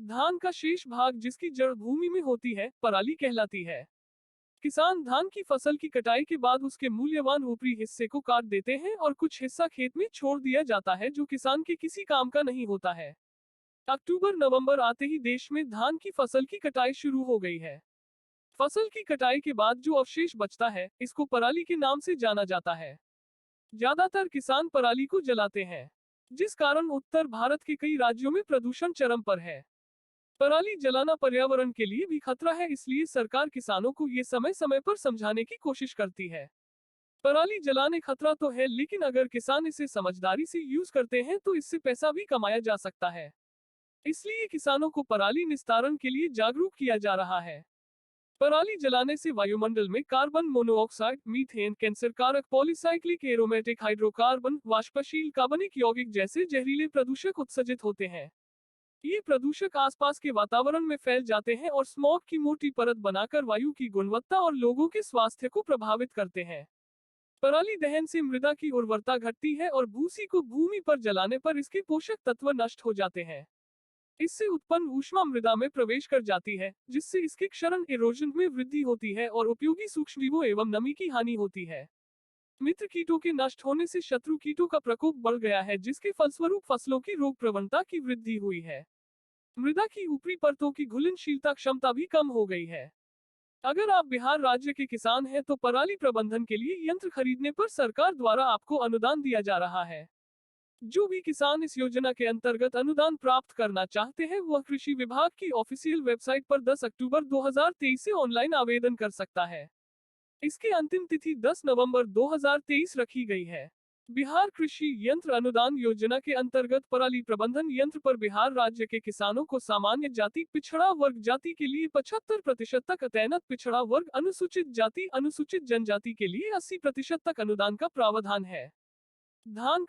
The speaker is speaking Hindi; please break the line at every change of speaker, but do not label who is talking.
धान का शेष भाग जिसकी जड़ भूमि में होती है, पराली कहलाती है। किसान धान की फसल की कटाई के बाद उसके मूल्यवान ऊपरी हिस्से को काट देते हैं और कुछ हिस्सा खेत में छोड़ दिया जाता है जो किसान के किसी काम का नहीं होता है। अक्टूबर नवंबर आते ही देश में धान की फसल की कटाई शुरू हो गई है। फसल की कटाई के बाद जो अवशेष बचता है, इसको पराली के नाम से जाना जाता है। ज्यादातर किसान पराली को जलाते हैं, जिस कारण उत्तर भारत के कई राज्यों में प्रदूषण चरम पर है। पराली जलाना पर्यावरण के लिए भी खतरा है, इसलिए सरकार किसानों को ये समय समय पर समझाने की कोशिश करती है। पराली जलाने खतरा तो है, लेकिन अगर किसान इसे समझदारी से यूज करते हैं तो इससे पैसा भी कमाया जा सकता है। इसलिए किसानों को पराली निस्तारण के लिए जागरूक किया जा रहा है। पराली जलाने से वायुमंडल में कार्बन मोनोऑक्साइड, मीथेन, कैंसर कारक पॉलीसाइक्लिक एरोमेटिक हाइड्रोकार्बन, वाष्पशील कार्बनिक यौगिक जैसे जहरीले प्रदूषक उत्सर्जित होते हैं। ये प्रदूषक आसपास के वातावरण में फैल जाते हैं और स्मॉग की मोटी परत बनाकर वायु की गुणवत्ता और लोगों के स्वास्थ्य को प्रभावित करते हैं। पराली दहन से मृदा की उर्वरता घटती है और भूसी को भूमि पर जलाने पर इसके पोषक तत्व नष्ट हो जाते हैं। इससे उत्पन्न ऊष्मा मृदा में प्रवेश कर जाती है, जिससे इसके क्षरण इरोजन में वृद्धि होती है और उपयोगी सूक्ष्मजीवों एवं नमी की हानि होती है। मित्र कीटों के नष्ट होने से शत्रु कीटों का प्रकोप बढ़ गया है, जिसके फलस्वरूप फसलों की रोग प्रवणता की वृद्धि हुई है। मृदा की ऊपरी परतों की घुलनशीलता क्षमता भी कम हो गई है। अगर आप बिहार राज्य के किसान हैं तो पराली प्रबंधन के लिए यंत्र खरीदने पर सरकार द्वारा आपको अनुदान दिया जा रहा है। जो भी किसान इस योजना के अंतर्गत अनुदान प्राप्त करना चाहते हैं वह कृषि विभाग की ऑफिशियल वेबसाइट पर 10 अक्टूबर 2023 से ऑनलाइन आवेदन कर सकता है। इसकी अंतिम तिथि 10 नवंबर 2023 रखी गई है। बिहार कृषि यंत्र अनुदान योजना के अंतर्गत पराली प्रबंधन यंत्र पर बिहार राज्य के किसानों को सामान्य जाति पिछड़ा वर्ग जाति के लिए 75% तक, अतैनत पिछड़ा वर्ग अनुसूचित जाति अनुसूचित जनजाति के लिए 80% तक अनुदान का प्रावधान है। धान